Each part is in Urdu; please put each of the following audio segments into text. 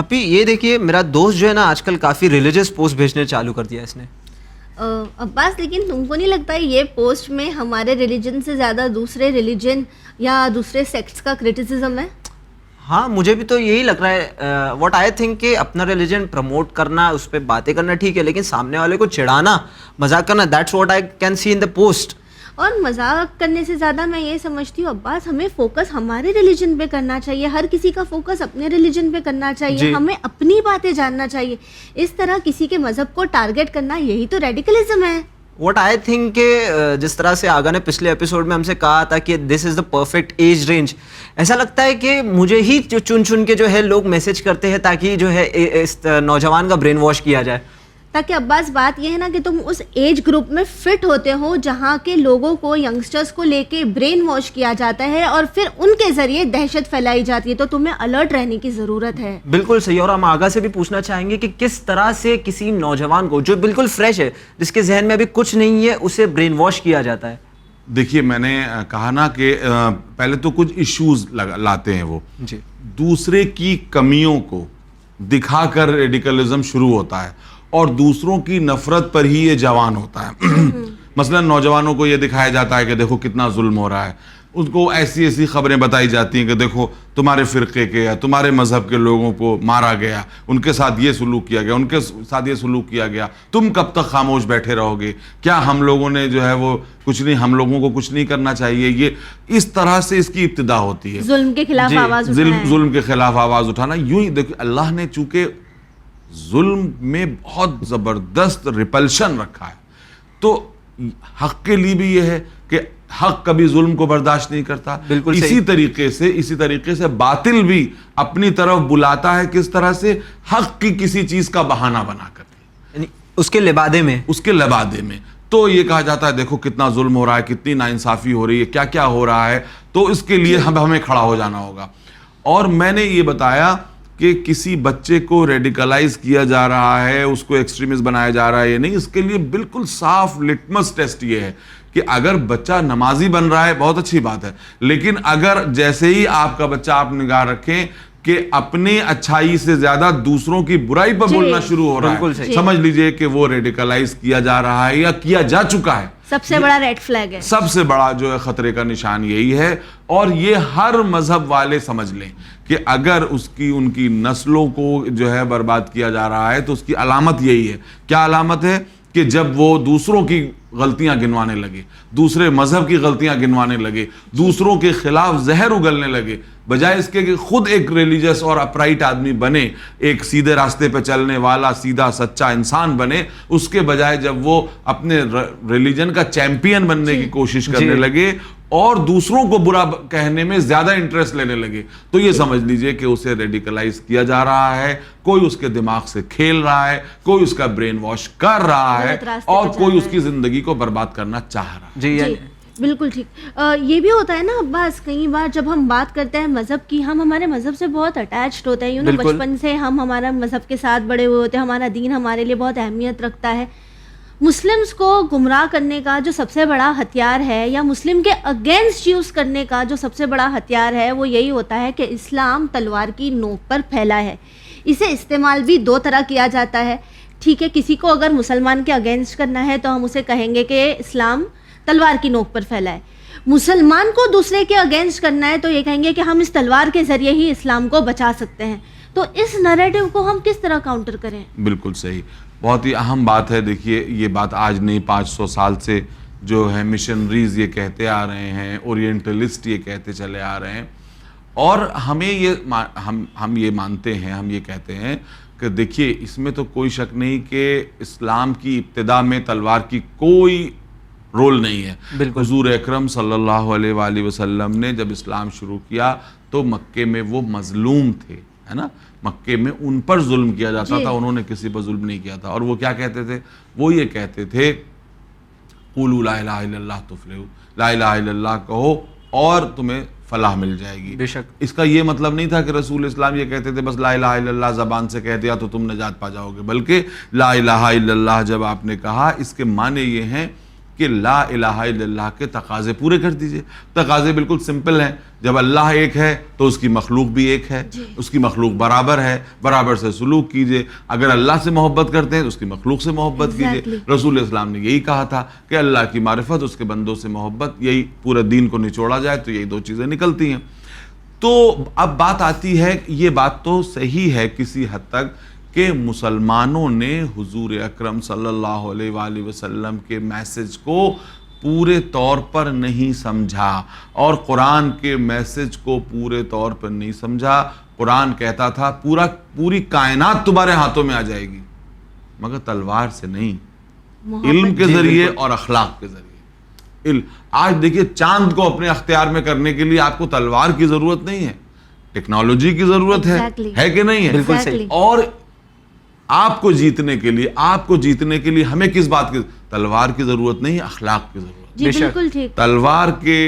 ابھی یہ دیکھیے میرا دوست جو ہے نا آج کل کافی ریلیجس پوسٹ بھیجنے چالو کر دیا اس نے. عباس لیکن تم کو نہیں لگتا یہ پوسٹ میں ہمارے ریلیجن سے زیادہ دوسرے ریلیجن یا دوسرے سیکٹس کا کرٹیسزم ہے؟ ہاں مجھے بھی تو یہی لگ رہا ہے. واٹ آئی تھنک کہ اپنا ریلیجن پروموٹ کرنا, اس پہ باتیں کرنا ٹھیک ہے, لیکن سامنے والے کو چڑھانا, مذاق کرنا, that's what I can see in the post. اور مذاق کرنے سے زیادہ میں یہ سمجھتی ہوں عباس ہمیں فوکس ہمارے ریلیجن پہ کرنا چاہیے, ہر کسی کا فوکس اپنے ریلیجن پہ کرنا چاہیے, ہمیں اپنی باتیں جاننا چاہیے. اس طرح کسی کے مذہب کو ٹارگٹ کرنا یہی تو ریڈیکلزم ہے. واٹ آئی تھنک کہ جس طرح سے آگا نے پچھلے ایپیسوڈ میں ہم سے کہا تھا کہ دس از دا پرفیکٹ ایج رینج, ایسا لگتا ہے کہ مجھے ہی چن کے جو ہے لوگ میسج کرتے ہیں تاکہ جو ہے اس نوجوان کا برین واش کیا جائے. تاکہ عباس بات یہ ہے نا کہ تم اس ایج گروپ میں فٹ ہوتے ہو جہاں کے لوگوں کو, ینگسٹرز کو لے کے برین واش کیا جاتا ہے اور پھر ان کے ذریعے دہشت پھیلائی جاتی ہے, تو تمہیں الرٹ رہنے کی ضرورت ہے. بالکل صحیح. اور ہم آگا سے بھی پوچھنا چاہیں گے کہ کس طرح سے کسی نوجوان کو جو بالکل فریش ہے, جس کے ذہن میں ابھی کچھ نہیں ہے, اسے برین واش کیا جاتا ہے. دیکھیے میں نے کہا نا کہ پہلے تو کچھ ایشوز لاتے ہیں وہ, دوسرے کی کمیوں کو دکھا کر ریڈیکلزم شروع ہوتا ہے اور دوسروں کی نفرت پر ہی یہ جوان ہوتا ہے. مثلا نوجوانوں کو یہ دکھایا جاتا ہے کہ دیکھو کتنا ظلم ہو رہا ہے, ان کو ایسی ایسی خبریں بتائی جاتی ہیں کہ دیکھو تمہارے فرقے کے یا تمہارے مذہب کے لوگوں کو مارا گیا, ان کے ساتھ یہ سلوک کیا گیا, ان کے ساتھ یہ سلوک کیا گیا, تم کب تک خاموش بیٹھے رہو گے, کیا ہم لوگوں نے جو ہے وہ کچھ نہیں, ہم لوگوں کو کچھ نہیں کرنا چاہیے. یہ اس طرح سے اس کی ابتدا ہوتی ہے, ظلم کے خلاف آواز اٹھانا, ظلم کے خلاف آواز اٹھانا. یوں ہی دیکھو اللہ نے چونکہ ظلم میں بہت زبردست ریپلشن رکھا ہے, تو حق کے لیے بھی یہ ہے کہ حق کبھی ظلم کو برداشت نہیں کرتا. اسی طریقے سے باطل بھی اپنی طرف بلاتا ہے, کس طرح سے حق کی کسی چیز کا بہانہ بنا کر, یعنی اس کے لبادے میں. تو یہ کہا جاتا ہے دیکھو کتنا ظلم ہو رہا ہے, کتنی ناانصافی ہو رہی ہے, کیا کیا ہو رہا ہے, تو اس کے لیے ہمیں کھڑا ہو جانا ہوگا. اور میں نے یہ بتایا کہ کسی بچے کو ریڈیکلائز کیا جا رہا ہے, اس کو ایکسٹریمسٹ بنایا جا رہا ہے یہ نہیں, اس کے لیے بالکل صاف لٹمس ٹیسٹ یہ ہے کہ اگر بچہ نمازی بن رہا ہے بہت اچھی بات ہے, لیکن اگر جیسے ہی آپ کا بچہ آپ نگاہ رکھیں کہ اپنی اچھائی سے زیادہ دوسروں کی برائی پر بولنا شروع ہو رہا ہے, سمجھ لیجئے کہ وہ ریڈیکلائز کیا جا رہا ہے یا کیا جا چکا ہے. سب سے بڑا ریڈ فلیگ ہے, سب سے بڑا جو ہے خطرے کا نشان یہی ہے. اور یہ ہر مذہب والے سمجھ لیں کہ اگر ان کی نسلوں کو جو ہے برباد کیا جا رہا ہے تو اس کی علامت یہی ہے. کیا علامت ہے؟ کہ جب وہ دوسروں کی غلطیاں گنوانے لگے, دوسرے مذہب کی غلطیاں گنوانے لگے, دوسروں کے خلاف زہر اگلنے لگے, بجائے اس کے کہ خود ایک ریلیجس اور اپرائٹ آدمی بنے, ایک سیدھے راستے پہ چلنے والا سیدھا سچا انسان بنے, اس کے بجائے جب وہ اپنے ریلیجن کا چیمپئن بننے کی کوشش کرنے لگے اور دوسروں کو برا کہنے میں زیادہ انٹرسٹ لینے لگے, تو یہ سمجھ لیجئے کہ اسے ریڈیکلائز کیا جا رہا ہے, کوئی اس کے دماغ سے کھیل رہا ہے, کوئی اس کا برین واش کر رہا ہے, اور کوئی اس کی زندگی کو برباد کرنا چاہ رہا ہے. جی بالکل ٹھیک. یہ بھی ہوتا ہے نا عباس, کئی بار جب ہم بات کرتے ہیں مذہب کی, ہم ہمارے مذہب سے بہت اٹیچڈ ہوتے ہیں, بچپن سے ہم ہمارا مذہب کے ساتھ بڑے ہوئے ہوتے ہیں, ہمارا دین ہمارے لیے بہت اہمیت رکھتا ہے. مسلمز کو گمراہ کرنے کا جو سب سے بڑا ہتھیار ہے, یا مسلم کے اگینسٹ یوز کرنے کا جو سب سے بڑا ہتھیار ہے, وہ یہی ہوتا ہے کہ اسلام تلوار کی نوک پر پھیلا ہے. اسے استعمال بھی دو طرح کیا جاتا ہے. ٹھیک ہے, کسی کو اگر مسلمان کے اگینسٹ کرنا ہے تو ہم اسے کہیں گے کہ اسلام تلوار کی نوک پر پھیلا ہے. مسلمان کو دوسرے کے اگینسٹ کرنا ہے تو یہ کہیں گے کہ ہم اس تلوار کے ذریعے ہی اسلام کو بچا سکتے ہیں. تو اس نریٹو کو ہم کس طرح کاؤنٹر کریں؟ بالکل صحیح, بہت ہی اہم بات ہے. دیکھیے یہ بات آج نہیں, 500 سال سے جو ہے مشنریز یہ کہتے آ رہے ہیں, اورینٹلسٹ یہ کہتے چلے آ رہے ہیں, اور ہمیں ہم یہ مانتے ہیں, ہم یہ کہتے ہیں کہ دیکھیے اس میں تو کوئی شک نہیں کہ اسلام کی ابتدا میں تلوار کی کوئی رول نہیں ہے. حضور اکرم صلی اللہ علیہ وآلہ وسلم نے جب اسلام شروع کیا تو مکے میں وہ مظلوم تھے, ہے نا, مکے میں ان پر ظلم کیا جاتا تھا, انہوں نے کسی پر ظلم نہیں کیا تھا. اور وہ کیا کہتے تھے؟ وہ یہ کہتے تھے قولوا لا الہ الا اللہ تفلحوا, لا الہ الا اللہ کہو اور تمہیں فلاح مل جائے گی. بے شک اس کا یہ مطلب نہیں تھا کہ رسول اسلام یہ کہتے تھے بس لا الہ الا اللہ زبان سے کہہ دیا تو تم نجات پا جاؤ گے, بلکہ لا الہ الا اللہ جب آپ نے کہا اس کے معنی یہ ہیں کہ لا الہ الا اللہ کے تقاضے پورے کر دیجئے. تقاضے بالکل سمپل ہیں. جب اللہ ایک ہے تو اس کی مخلوق بھی ایک ہے, اس کی مخلوق برابر ہے, برابر سے سلوک کیجئے. اگر اللہ سے محبت کرتے ہیں تو اس کی مخلوق سے محبت کیجئے. رسول اسلام نے یہی کہا تھا کہ اللہ کی معرفت, اس کے بندوں سے محبت, یہی پورے دین کو نچوڑا جائے تو یہی دو چیزیں نکلتی ہیں. تو اب بات آتی ہے, یہ بات تو صحیح ہے کسی حد تک کہ مسلمانوں نے حضور اکرم صلی اللہ علیہ وآلہ وسلم کے میسج کو پورے طور پر نہیں سمجھا, اور قرآن کے میسج کو پورے طور پر نہیں سمجھا. قرآن کہتا تھا پوری کائنات تمہارے ہاتھوں میں آ جائے گی, مگر تلوار سے نہیں, علم کے ذریعے اور اخلاق کے ذریعے. آج دیکھیے چاند کو اپنے اختیار میں کرنے کے لیے آپ کو تلوار کی ضرورت نہیں ہے, ٹیکنالوجی کی ضرورت ہے کہ نہیں ہے؟ بالکل صحیح. اور آپ کو جیتنے کے لیے ہمیں کس بات کی تلوار کی ضرورت نہیں, اخلاق کی ضرورت. جی بالکل ٹھیک. تلوار کے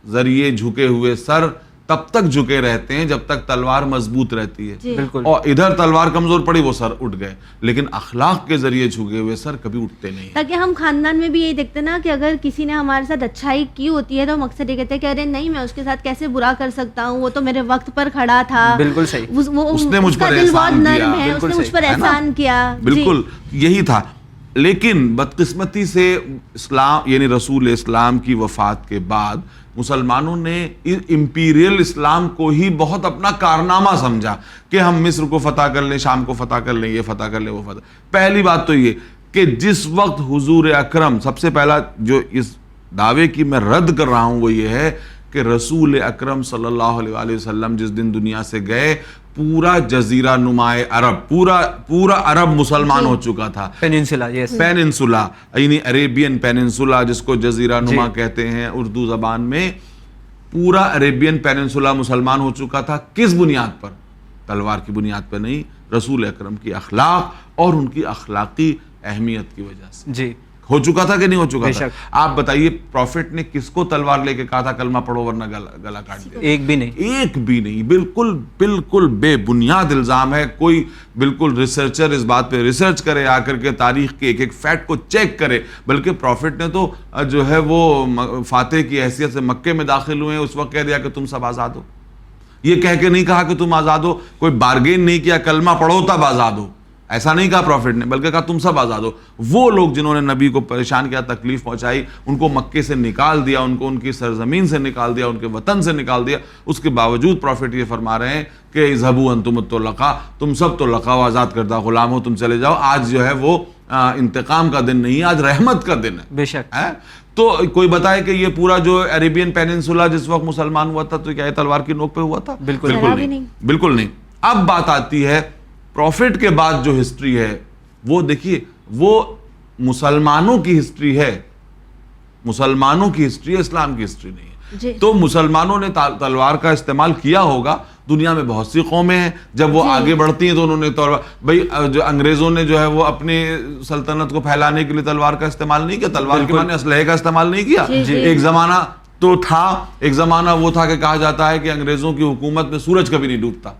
ذریعے جھکے ہوئے سر تب تک جھکے رہتے ہیں جب تک تلوار مضبوط رہتی ہے, بالکل. اور ادھر تلوار کمزور پڑی وہ سر اٹھ گئے. لیکن اخلاق کے ذریعے جھکے ہوئے سر کبھی اٹھتے نہیں. تاکہ ہم خاندان میں بھی یہی دیکھتے نا کہ اگر کسی نے ہمارے ساتھ اچھائی کی ہوتی ہے تو ہم اکثر یہ کہتے ہیں کہ ارے نہیں, میں اس کے ساتھ کیسے برا کر سکتا ہوں, وہ تو میرے وقت پر کھڑا تھا. بالکل صحیح. اس نے مجھ پر احسان کیا, اس نے مجھ پر احسان کیا. بالکل یہی تھا. لیکن بدقسمتی سے اسلام یعنی رسول اسلام کی وفات کے بعد مسلمانوں نے امپیریل اسلام کو ہی بہت اپنا کارنامہ سمجھا کہ ہم مصر کو فتح کر لیں, شام کو فتح کر لیں, یہ فتح کر لیں, وہ فتح. پہلی بات تو یہ کہ جس وقت حضور اکرم, سب سے پہلا جو اس دعوے کی میں رد کر رہا ہوں وہ یہ ہے کہ رسول اکرم صلی اللہ علیہ وآلہ وسلم جس دن دنیا سے گئے پورا جزیرہ نمائے عرب, پورا عرب مسلمان ہو چکا تھا. پیننسولا یعنی عریبین پیننسولا جس کو جزیرہ نما کہتے ہیں اردو زبان میں, پورا عریبین پیننسولا مسلمان ہو چکا تھا. کس بنیاد پر؟ تلوار کی بنیاد پر نہیں, رسول اکرم کی اخلاق اور ان کی اخلاقی اہمیت کی وجہ سے. جی ہو چکا تھا کہ نہیں ہو چکا تھا؟ آپ بتائیے پروفٹ نے کس کو تلوار لے کے کہا تھا کلمہ پڑھو ورنہ گلا کاٹ دیا؟ ایک بھی نہیں. بالکل بے بنیاد الزام ہے. کوئی بالکل ریسرچر اس بات پہ ریسرچ کرے, آ کر کے تاریخ کے ایک فیکٹ کو چیک کرے. بلکہ پروفٹ نے تو جو ہے وہ فاتح کی حیثیت سے مکے میں داخل ہوئے ہیں, اس وقت کہہ دیا کہ تم سب آزاد ہو. یہ کہہ کے نہیں کہا کہ تم آزاد ہو, کوئی بارگین نہیں کیا کلمہ پڑھو تب آزاد ہو, ایسا نہیں کہا پروفٹ نے, بلکہ کہا تم سب آزاد ہو. وہ لوگ جنہوں نے نبی کو پریشان کیا, تکلیف پہنچائی, ان کو مکے سے نکال دیا, ان کو ان کی سرزمین سے نکال دیا, ان کے وطن سے نکال دیا, اس کے باوجود پروفٹ یہ فرما رہے ہیں کہ اذهبوا انتم الطلقاء, تم سب طلقاء و آزاد کردہ غلام ہو, تم چلے جاؤ. آج جو ہے وہ انتقام کا دن نہیں, آج رحمت کا دن ہے. بے شک. تو کوئی بتائے کہ یہ پورا جو عریبین پیننسولا جس وقت مسلمان ہوا تھا تو کیا یہ تلوار کی نوک پہ ہوا تھا؟ بالکل نہیں. اب بات آتی ہے پروفٹ کے بعد جو ہسٹری ہے وہ دیکھیے, وہ مسلمانوں کی ہسٹری ہے, مسلمانوں کی ہسٹری ہے, اسلام کی ہسٹری نہیں ہے. تو مسلمانوں نے تلوار کا استعمال کیا ہوگا. دنیا میں بہت سی قومیں ہیں, جب وہ آگے بڑھتی ہیں تو انہوں نے بھائی جو انگریزوں نے جو ہے وہ اپنی سلطنت کو پھیلانے کے لیے تلوار کا استعمال نہیں کیا, تلوار کے معنی اسلحے کا استعمال نہیں کیا. ایک زمانہ تو تھا, ایک زمانہ وہ تھا کہ کہا جاتا ہے کہ انگریزوں کی حکومت میں سورج کبھی نہیں ڈوبتا,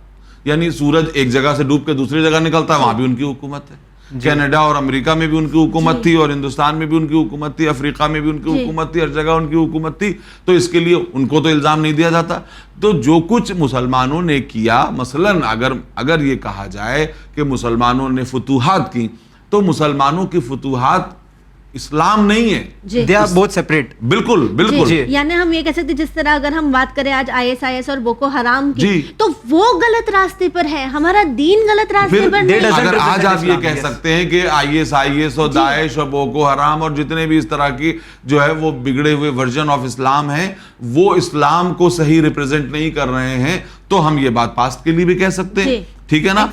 یعنی سورج ایک جگہ سے ڈوب کے دوسری جگہ نکلتا ہے, وہاں بھی ان کی حکومت ہے. کینیڈا اور امریکہ میں بھی ان کی حکومت تھی, اور ہندوستان میں بھی ان کی حکومت تھی, افریقہ میں بھی ان کی حکومت تھی, ہر جگہ ان کی حکومت تھی. تو اس کے لیے ان کو تو الزام نہیں دیا جاتا. تو جو کچھ مسلمانوں نے کیا, مثلاً اگر یہ کہا جائے کہ مسلمانوں نے فتوحات کی, تو مسلمانوں کی فتوحات اسلام نہیں ہے, they are both separate. بالکل. یعنی ہم یہ کہہ سکتے جس طرح اگر ہم بات کریں آج ISIS اور بوکو حرام کی, تو وہ غلط راستے پر ہے, ہمارا دین غلط راستے پر نہیں. اگر آج آپ یہ کہہ سکتے ہیں کہ ISIS اور داعش اور بوکو حرام اور جتنے بھی اس طرح کی جو ہے وہ بگڑے ہوئے ورژن آف اسلام ہیں, وہ اسلام کو صحیح ریپرزینٹ نہیں کر رہے ہیں, تو ہم یہ بات پاسٹ کے لیے بھی کہہ سکتے ہیں. ٹھیک ہے نا؟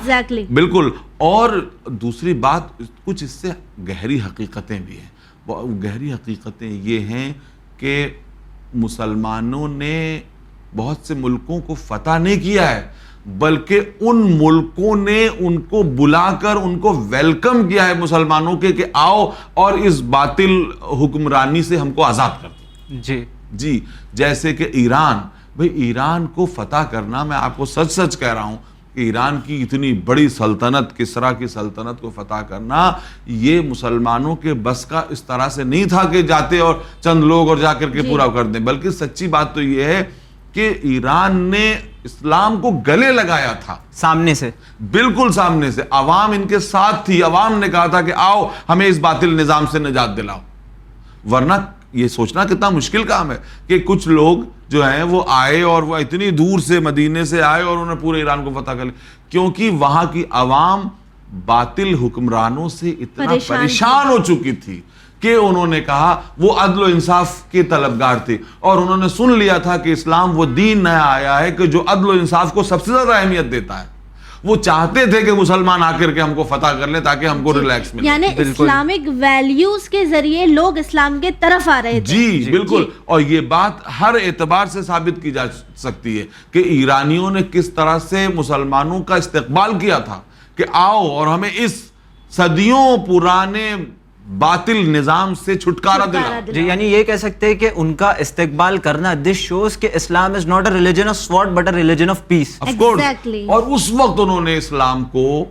بالکل. اور دوسری بات, کچھ اس سے گہری حقیقتیں بھی ہیں. گہری حقیقتیں یہ ہیں کہ مسلمانوں نے بہت سے ملکوں کو فتح نہیں کیا ہے, بلکہ ان ملکوں نے ان کو بلا کر ان کو ویلکم کیا ہے مسلمانوں کے, کہ آؤ اور اس باطل حکمرانی سے ہم کو آزاد کر دو. جی جیسے کہ ایران, بھئی ایران کو فتح کرنا, میں آپ کو سچ کہہ رہا ہوں, کہ ایران کی اتنی بڑی سلطنت، کسرا کی سلطنت کو فتح کرنا یہ مسلمانوں کے بس کا اس طرح سے نہیں تھا کہ جاتے اور چند لوگ اور جا کر کے پورا کر دیں، بلکہ سچی بات تو یہ ہے کہ ایران نے اسلام کو گلے لگایا تھا سامنے سے، بالکل سامنے سے. عوام ان کے ساتھ تھی، عوام نے کہا تھا کہ آؤ ہمیں اس باطل نظام سے نجات دلاؤ. ورنہ یہ سوچنا کتنا مشکل کام ہے کہ کچھ لوگ جو ہیں وہ آئے اور وہ اتنی دور سے مدینے سے آئے اور انہوں نے پورے ایران کو فتح کر لیا، کیونکہ وہاں کی عوام باطل حکمرانوں سے اتنا پریشان ہو چکی تھی کہ انہوں نے کہا، وہ عدل و انصاف کے طلبگار تھے اور انہوں نے سن لیا تھا کہ اسلام وہ دین نیا آیا ہے کہ جو عدل و انصاف کو سب سے زیادہ اہمیت دیتا ہے. وہ چاہتے تھے کہ مسلمان آ کر کے ہم کو فتح کر لیں تاکہ ہم کو ریلیکس ملے. یعنی اسلامک ویلیوز کے ذریعے لوگ اسلام کے طرف آ رہے تھے. جی بالکل. اور یہ بات ہر اعتبار سے ثابت کی جا سکتی ہے کہ ایرانیوں نے کس طرح سے مسلمانوں کا استقبال کیا تھا کہ آؤ اور ہمیں اس صدیوں پرانے باطل نظام سے چھٹکارا دلا. جی یعنی یہ کہہ سکتے ہیں کہ ان کا استقبال کرنا دس شوز کہ Islam is not a religion of sword but a religion of peace. اور اس وقت انہوں نے اسلام کو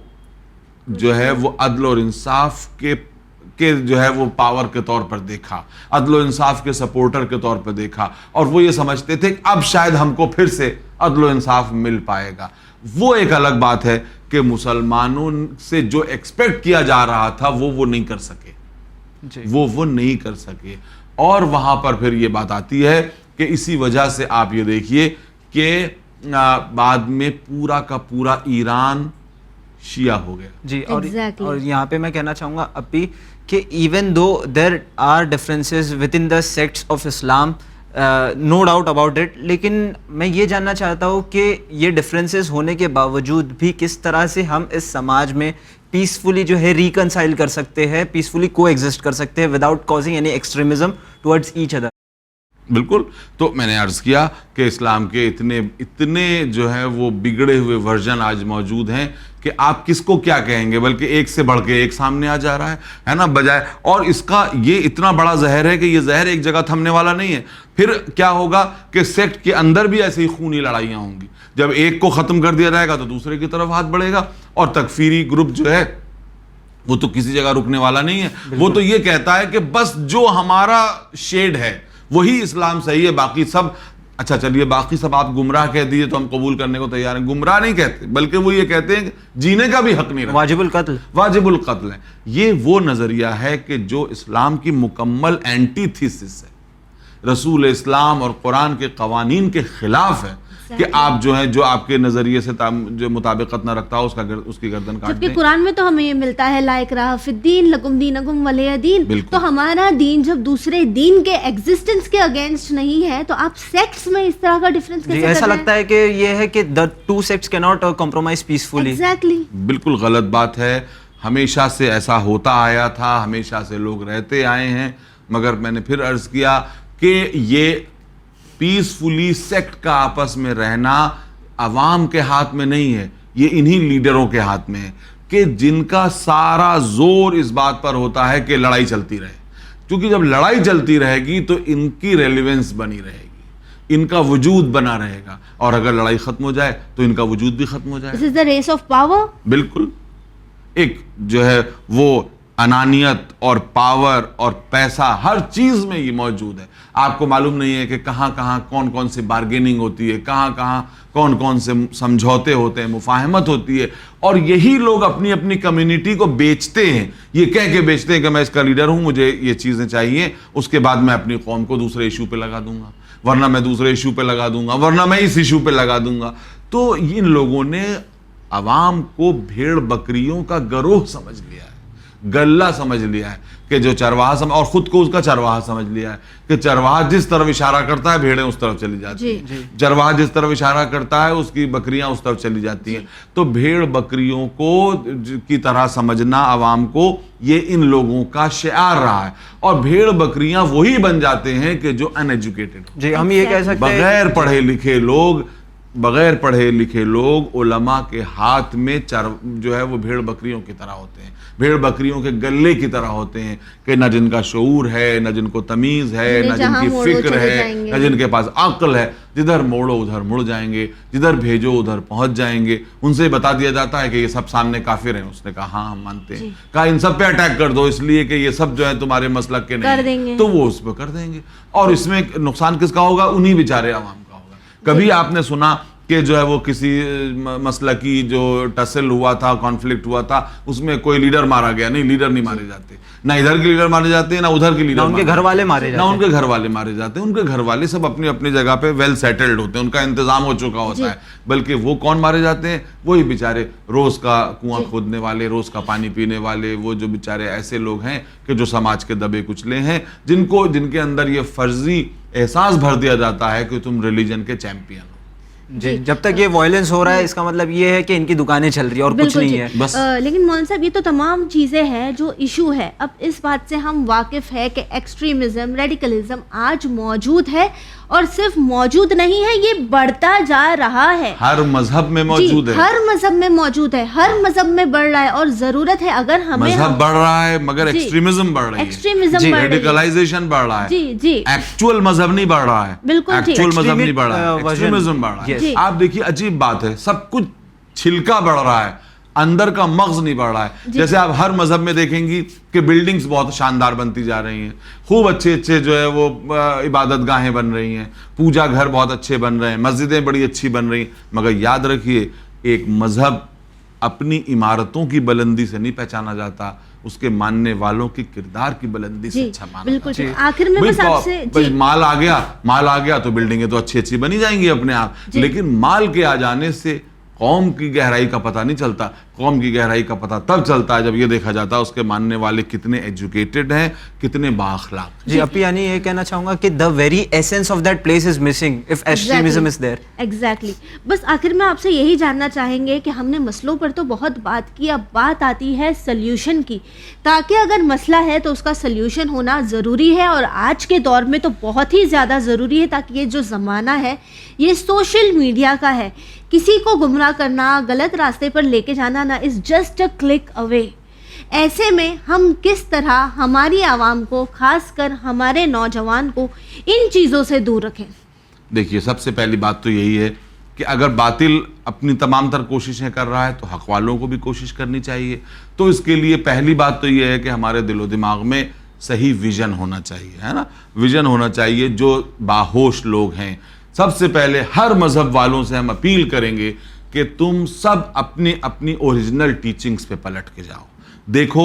جو ہے وہ عدل اور انصاف کے جو ہے وہ پاور کے طور پر دیکھا، عدل و انصاف کے سپورٹر کے طور پر دیکھا، اور وہ یہ سمجھتے تھے کہ اب شاید ہم کو پھر سے عدل و انصاف مل پائے گا. وہ ایک الگ بات ہے کہ مسلمانوں سے جو ایکسپیکٹ کیا جا رہا تھا وہ نہیں کر سکے، وہ نہیں کر سکے. اور وہاں پر پھر یہ بات آتی ہے کہ اسی وجہ سے آپ یہ دیکھیے کہ بعد میں پورا کا پورا ایران شیعہ ہو گیا. جی اور یہاں پہ میں کہنا چاہوں گا ابھی کہ even though there are differences within the sects of Islam, no doubt about it, لیکن میں یہ جاننا چاہتا ہوں کہ یہ ڈفرینسز ہونے کے باوجود بھی کس طرح سے ہم اس سماج میں پیسفلی جو ہے ریکنسائل کر سکتے ہیں، پیسفلی کو ایگزسٹ کر سکتے ہیں without causing any extremism towards each other. بالکل. تو میں نے عرض کیا کہ اسلام کے اتنے جو ہے وہ بگڑے ہوئے ورژن آج موجود ہیں کہ آپ کس کو کیا کہیں گے، بلکہ ایک سے بڑھ کے ایک سامنے آ جا رہا ہے نا بجائے. اور اس کا یہ اتنا بڑا زہر ہے کہ یہ زہر ایک جگہ تھمنے والا نہیں ہے. پھر کیا ہوگا کہ سیکٹ کے اندر بھی ایسی ہی خونی لڑائیاں ہوں گی. جب ایک کو ختم کر دیا جائے گا تو دوسرے کی طرف ہاتھ بڑھے گا. اور تکفیری گروپ جو ہے وہ تو کسی جگہ رکنے والا نہیں ہے. وہ تو یہ کہتا ہے کہ بس جو ہمارا شیڈ ہے وہی اسلام صحیح ہے، باقی سب اچھا چلیے باقی سب آپ گمراہ کہہ دیجیے تو ہم قبول کرنے کو تیار ہیں. گمراہ نہیں کہتے بلکہ وہ یہ کہتے ہیں کہ جینے کا بھی حق نہیں رہتا، واجب القتل ہے. یہ وہ نظریہ ہے کہ جو اسلام کی مکمل اینٹی تھیسس ہے، رسول اسلام اور قرآن کے قوانین کے خلاف ہے کہ آپ جو ہیں جو آپ کے نظریے سے جو مطابقت نہ رکھتا ہو اس کی گردن کاٹ دیں. جبکہ قرآن میں تو ہمیں یہ ملتا ہے لا اکراہ فی الدین لکم دینکم ولی دین. تو ہمارا دین جب دوسرے دین کے ایگزسٹنس کے اگینسٹ نہیں ہے تو آپ سیکٹس میں اس طرح کا ڈیفرنس کیسے کر رہے ہیں؟ ایسا لگتا ہے کہ یہ ہے کہ the two sects cannot compromise peacefully. Exactly. بالکل غلط بات ہے. ہمیشہ سے ایسا ہوتا آیا تھا، ہمیشہ سے لوگ رہتے آئے ہیں. مگر میں نے پھر عرض کیا کہ یہ پیسفلی سیکٹ کا آپس میں رہنا عوام کے ہاتھ میں نہیں ہے، یہ انہی لیڈروں کے ہاتھ میں ہے کہ جن کا سارا زور اس بات پر ہوتا ہے کہ لڑائی چلتی رہے. کیونکہ جب لڑائی چلتی رہے گی تو ان کی ریلیونس بنی رہے گی، ان کا وجود بنا رہے گا. اور اگر لڑائی ختم ہو جائے تو ان کا وجود بھی ختم ہو جائے. This is the race of power. بالکل. ایک جو ہے وہ انانیت اور پاور اور پیسہ ہر چیز میں یہ موجود ہے. آپ کو معلوم نہیں ہے کہ کہاں کہاں کون کون سی بارگیننگ ہوتی ہے، کہاں کہاں کون کون سے سمجھوتے ہوتے ہیں، مفاہمت ہوتی ہے. اور یہی لوگ اپنی اپنی کمیونٹی کو بیچتے ہیں، یہ کہہ کے بیچتے ہیں کہ میں اس کا لیڈر ہوں، مجھے یہ چیزیں چاہیے، اس کے بعد میں اپنی قوم کو دوسرے ایشو پہ لگا دوں گا، ورنہ میں دوسرے ایشو پہ لگا دوں گا، ورنہ میں اس ایشو پہ لگا دوں گا. تو ان لوگوں نے عوام کو بھیڑ بکریوں کا گروہ سمجھ لیا ہے، گلہ سمجھ لیا ہے کہ جو چرواہا اور خود کو اس کا چرواہا سمجھ لیا ہے کہ چرواہا جس طرف اشارہ کرتا ہے بھیڑیں اس طرف چلی جاتی ہیں، چرواہا جس طرف اشارہ کرتا ہے اس کی بکریاں اس طرف چلی جاتی ہیں. تو بھیڑ بکریوں کو کی طرح سمجھنا عوام کو یہ ان لوگوں کا شعار رہا ہے. اور بھیڑ بکریاں وہی بن جاتے ہیں کہ جو ان ایجوکیٹڈ، جی ہم یہ کہہ سکتے ہیں بغیر پڑھے لکھے لوگ بغیر پڑھے لکھے لوگ علماء کے ہاتھ میں جو ہے وہ بھیڑ بکریوں کی طرح ہوتے ہیں, بھیڑ بکریوں کے گلے کی طرح ہوتے ہیں کہ نہ جن کا شعور ہے, نہ جن کو تمیز ہے, نہ جن کی فکر ہے, نہ جن کے پاس عقل ہے. جدھر موڑو ادھر مڑ جائیں گے, جدھر بھیجو ادھر پہنچ جائیں گے. ان سے بتا دیا جاتا ہے کہ یہ سب سامنے کافر ہیں. اس نے کہا ہاں ہم مانتے ہیں. کہا ان سب پہ اٹیک کر دو اس لیے کہ یہ سب جو ہے تمہارے مسلک کے نہیں, تو وہ اس پہ کر دیں گے. اور اس میں نقصان کس کا ہوگا؟ انہی بیچارے عوام کا ہوگا. کبھی آپ نے سنا کہ جو ہے وہ کسی مسلکی جو ٹسل ہوا تھا, کانفلکٹ ہوا تھا, اس میں کوئی لیڈر مارا گیا؟ نہیں, لیڈر نہیں مارے جاتے. نہ ادھر کے لیڈر مارے جاتے ہیں, نہ ادھر کے لیڈر, ان کے گھر والے مارے جاتے ہیں, نہ ان کے گھر والے مارے جاتے ہیں. ان کے گھر والے سب اپنی اپنی جگہ پہ ویل سیٹلڈ ہوتے ہیں, ان کا انتظام ہو چکا ہوتا ہے. بلکہ وہ کون مارے جاتے ہیں؟ وہی بیچارے روز کا کنواں کھودنے والے, روز کا پانی پینے والے, وہ جو بیچارے ایسے لوگ ہیں کہ جو سماج کے دبے کچلے ہیں, جن کے اندر یہ فرضی احساس بھر دیا جاتا ہے کہ تم ریلیجن کے چیمپئن ہو. جی, جب تک یہ وائلنس ہو رہا ہے اس کا مطلب یہ ہے کہ ان کی دکانیں چل رہی ہیں اور کچھ نہیں ہے بس. لیکن مولانا صاحب یہ تو تمام چیزیں ہیں جو ایشو ہے. اب اس بات سے ہم واقف ہے کہ ایکسٹریمزم, ریڈیکلزم آج موجود ہے, اور صرف موجود نہیں ہے, یہ بڑھتا جا رہا ہے. ہر مذہب میں موجود ہے, ہر مذہب میں موجود ہے, ہر مذہب میں بڑھ رہا ہے. اور ضرورت ہے اگر ہمیں, مذہب بڑھ رہا ہے مگر ایکسٹریمزم بڑھ رہی ہے, ایکسٹریمزم, ریڈیکلائزیشن بڑھ رہا ہے. جی, ایکچوئل مذہب نہیں بڑھ رہا ہے, بالکل ایکچوئل مذہب نہیں بڑھ رہا ہے, ایکسٹریمزم بڑھ رہا ہے. آپ دیکھیے عجیب بات ہے, سب کچھ چھلکا بڑھ رہا ہے, اندر کا مغز نہیں بڑھ رہا ہے. جیسے آپ ہر مذہب میں دیکھیں گی کہ بلڈنگز بہت شاندار بنتی جا رہی ہیں, خوب اچھے جو ہے وہ عبادت گاہیں بن رہی ہیں, پوجا گھر بہت اچھے بن رہے ہیں, مسجدیں بڑی اچھی بن رہی ہیں. مگر یاد رکھیے ایک مذہب اپنی عمارتوں کی بلندی سے نہیں پہچانا جاتا, اس کے ماننے والوں کی کردار کی بلندی سے اچھا مانا جاتا ہے. آخر میں بس آپ سے مال آ گیا تو بلڈنگیں تو اچھی بنی جائیں گی اپنے آپ, لیکن مال کے آ جانے سے قوم کی گہرائی کا پتہ نہیں چلتا. قوم کی گہرائی کا پتہ تب چلتا ہے جب یہ دیکھا جاتا ہے اس کے ماننے والے کتنے ایجوکیٹڈ ہیں, کتنے بااخلاق. جی اپی یعنی یہ کہنا چاہوں گا کہ the very essence of that place is missing if extremism is there. Exactly. بس آخر میں آپ سے یہی جاننا چاہیں گے کہ ہم نے مسئلوں پر تو بہت بات کی, اب بات آتی ہے سلیوشن کی, تاکہ اگر مسئلہ ہے تو اس کا سلیوشن ہونا ضروری ہے, اور آج کے دور میں تو بہت ہی زیادہ ضروری ہے, تاکہ یہ جو زمانہ ہے یہ سوشل میڈیا کا ہے. کسی کو گمراہ کرنا, غلط راستے پر لے کے جانا نا از جسٹ اے کلک اوے. ایسے میں ہم کس طرح ہماری عوام کو, خاص کر ہمارے نوجوان کو ان چیزوں سے دور رکھیں؟ دیکھیے سب سے پہلی بات تو یہی ہے کہ اگر باطل اپنی تمام تر کوششیں کر رہا ہے تو حق والوں کو بھی کوشش کرنی چاہیے. تو اس کے لیے پہلی بات تو یہ ہے کہ ہمارے دل و دماغ میں صحیح ویژن ہونا چاہیے, ہے نا, ویژن ہونا چاہیے. جو باہوش لوگ ہیں, سب سے پہلے ہر مذہب والوں سے ہم اپیل کریں گے کہ تم سب اپنی اوریجنل ٹیچنگز پہ پلٹ کے جاؤ. دیکھو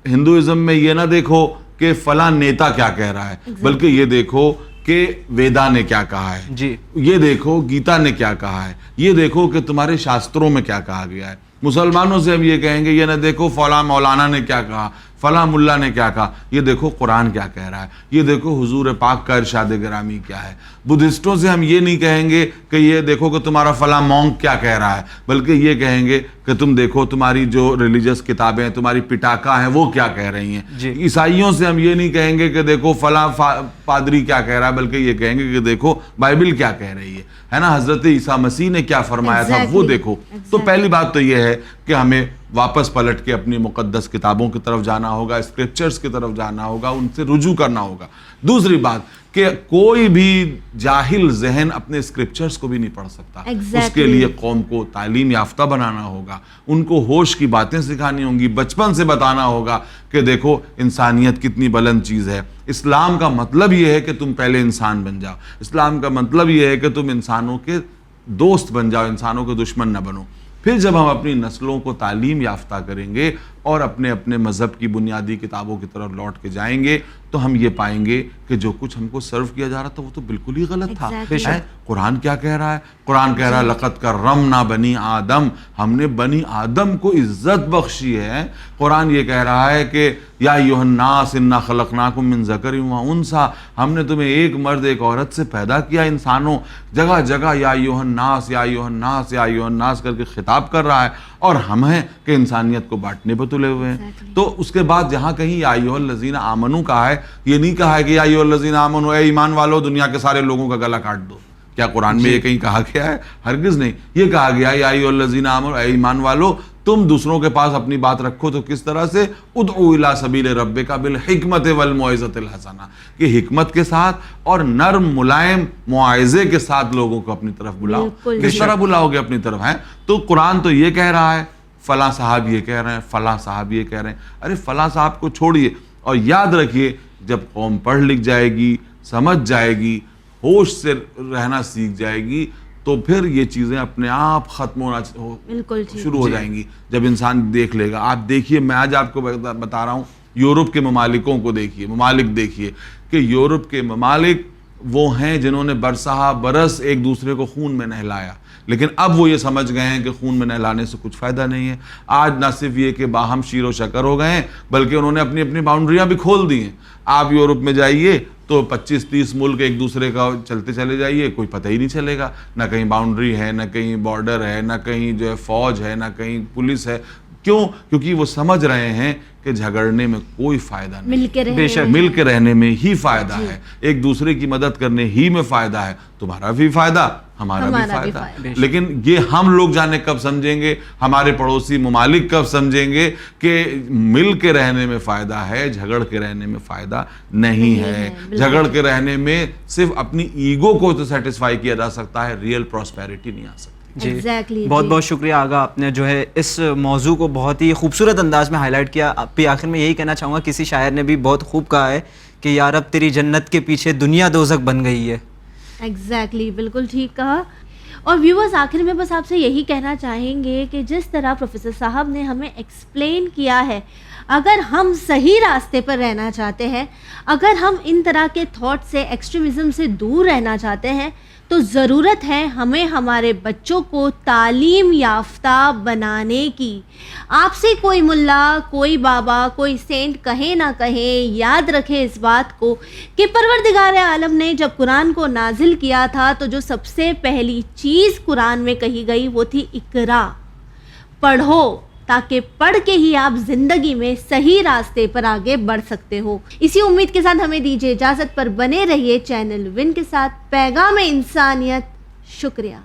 ہندوازم میں یہ نہ دیکھو کہ فلاں نیتا کیا کہہ رہا ہے, بلکہ یہ دیکھو کہ ویدا نے کیا کہا ہے, جی یہ دیکھو گیتا نے کیا کہا ہے, یہ دیکھو کہ تمہارے شاستروں میں کیا کہا گیا ہے. مسلمانوں سے ہم یہ کہیں گے یہ نہ دیکھو فلاں مولانا نے کیا کہا, فلاں ملا نے کیا کہا, یہ دیکھو قرآن کیا کہہ رہا ہے, یہ دیکھو حضور پاک کا ارشاد گرامی کیا ہے. بدھسٹوں سے ہم یہ نہیں کہیں گے کہ یہ دیکھو کہ تمہارا فلاں مونک کیا کہہ رہا ہے, بلکہ یہ کہیں گے کہ تم دیکھو تمہاری جو ریلیجس کتابیں, تمہاری پٹاکا ہیں وہ کیا کہہ رہی ہیں. عیسائیوں سے ہم یہ نہیں کہیں گے کہ دیکھو فلاں پادری کیا کہہ رہا ہے, بلکہ یہ کہیں گے کہ دیکھو بائبل کیا کہہ رہی ہے نا, حضرت عیسیٰ مسیح نے کیا فرمایا تھا وہ دیکھو. تو پہلی بات تو یہ ہے کہ ہمیں واپس پلٹ کے اپنی مقدس کتابوں کی طرف جانا ہوگا, اسکرپچرز کی طرف جانا ہوگا, ان سے رجوع کرنا ہوگا. دوسری بات کہ کوئی بھی جاہل ذہن اپنے اسکرپچرز کو بھی نہیں پڑھ سکتا. اس کے لیے قوم کو تعلیم یافتہ بنانا ہوگا, ان کو ہوش کی باتیں سکھانی ہوں گی, بچپن سے بتانا ہوگا کہ دیکھو انسانیت کتنی بلند چیز ہے. اسلام کا مطلب یہ ہے کہ تم پہلے انسان بن جاؤ, اسلام کا مطلب یہ ہے کہ تم انسانوں کے دوست بن جاؤ, انسانوں کے دشمن نہ بنو. پھر جب ہم اپنی نسلوں کو تعلیم یافتہ کریں گے اور اپنے مذہب کی بنیادی کتابوں کی طرف لوٹ کے جائیں گے تو ہم یہ پائیں گے کہ جو کچھ ہم کو سرو کیا جا رہا تھا وہ تو بالکل ہی غلط تھا. قرآن کیا کہہ رہا ہے؟ قرآن کہہ رہا ہے لقد کرمنا بنی آدم, ہم نے بنی آدم کو عزت بخشی ہے. قرآن یہ کہہ رہا ہے کہ یا ایھا الناس انا خلقناکم من ذکر و انثی, ہم نے تمہیں ایک مرد ایک عورت سے پیدا کیا. انسانوں جگہ جگہ یا ایھا الناس یا ایھا الناس یا ایھا الناس کر کے خطاب کر رہا ہے, اور ہم ہیں کہ انسانیت کو بانٹنے پہ تلے ہوئے ہیں. تو اس کے بعد جہاں کہیں یا ایھا الذین آمنوا کہا ہے, یہ نہیں کہا ہے کہ یا ایھا الذین آمنوا, اے ایمان والو دنیا کے سارے لوگوں کا گلا کاٹ دو. کیا قرآن میں یہ کہیں کہا گیا ہے؟ ہرگز نہیں. یہ کہا گیا یا ایھا الذین آمنوا، اے ایمان والو تم دوسروں کے پاس اپنی بات رکھو تو کس طرح سے؟ ادعو الی سبیل ربک بالحکمت والموعظۃ الحسنہ، کہ حکمت کے ساتھ اور نرم ملائم موعظے کے ساتھ لوگوں کو اپنی طرف بلاؤ. کس طرح بلاؤ گے اپنی طرف؟ ہیں تو قرآن تو یہ کہہ رہا ہے، فلاں صاحب یہ کہہ رہے ہیں، فلاں صاحب یہ کہہ رہے ہیں. ارے فلاں صاحب کو چھوڑیے اور یاد رکھیے جب قوم پڑھ لکھ جائے گی، سمجھ جائے گی، ہوش سے رہنا سیکھ جائے گی تو پھر یہ چیزیں اپنے آپ ختم ہونا شروع ہو جائیں گی. جب انسان دیکھ لے گا. آپ دیکھیے، میں آج آپ کو بتا رہا ہوں، یورپ کے ممالکوں کو دیکھیے، ممالک دیکھیے کہ یورپ کے ممالک وہ ہیں جنہوں نے برسہ برس ایک دوسرے کو خون میں نہلایا، لیکن اب وہ یہ سمجھ گئے ہیں کہ خون میں نہلانے سے کچھ فائدہ نہیں ہے. آج نہ صرف یہ کہ باہم شیر و شکر ہو گئے ہیں بلکہ انہوں نے اپنی اپنی باؤنڈریاں بھی کھول دی ہیں. آپ یورپ میں جائیے تو 25-30 ملک ایک دوسرے کا چلتے چلے جائیے، کوئی پتہ ہی نہیں چلے گا، نہ کہیں باؤنڈری ہے، نہ کہیں بارڈر ہے، نہ کہیں جو ہے فوج ہے، نہ کہیں پولیس ہے. کیوں؟ کیونکہ وہ سمجھ رہے ہیں کہ جھگڑنے میں کوئی فائدہ نہیں، مل کے رہنے میں ہی فائدہ ہے، ایک دوسرے کی مدد کرنے ہی میں فائدہ ہے. تمہارا بھی فائدہ، ہمارا بھی فائدہ. لیکن یہ ہم لوگ جانے کب سمجھیں گے، ہمارے پڑوسی ممالک کب سمجھیں گے کہ مل کے رہنے میں فائدہ ہے، جھگڑ کے رہنے میں فائدہ نہیں ہے. جھگڑ کے رہنے میں صرف اپنی ایگو کو تو سیٹسفائی کیا جا سکتا ہے، ریئل پراسپیرٹی نہیں آ سکتی. جی بہت بہت شکریہ آغا، آپ نے جو ہے اس موضوع کو بہت ہی خوبصورت انداز میں ہائی لائٹ کیا. پھر آخر میں یہی کہنا چاہوں گا، کسی شاعر نے بھی بہت خوب کہا ہے کہ یا رب تیری جنت کے پیچھے دنیا دوزخ بن گئی ہے. ایگزیکٹلی، بالکل ٹھیک کہا. اور ویورز آخر میں بس آپ سے یہی کہنا چاہیں گے کہ جس طرح پروفیسر صاحب نے ہمیں ایکسپلین کیا ہے، اگر ہم صحیح راستے پر رہنا چاہتے ہیں، اگر ہم ان طرح کے تھاٹ سے، ایکسٹریمزم سے دور رہنا چاہتے ہیں تو ضرورت ہے ہمیں ہمارے بچوں کو تعلیم یافتہ بنانے کی. آپ سے کوئی ملا، کوئی بابا، کوئی سینٹ کہے نہ کہے، یاد رکھے اس بات کو کہ پروردگار عالم نے جب قرآن کو نازل کیا تھا تو جو سب سے پہلی چیز قرآن میں کہی گئی وہ تھی اقرا، پڑھو، تاکہ پڑھ کے ہی آپ زندگی میں صحیح راستے پر آگے بڑھ سکتے ہو. اسی امید کے ساتھ ہمیں دیجیے اجازت، پر بنے رہیے چینل ون کے ساتھ. پیغام انسانیت. شکریہ.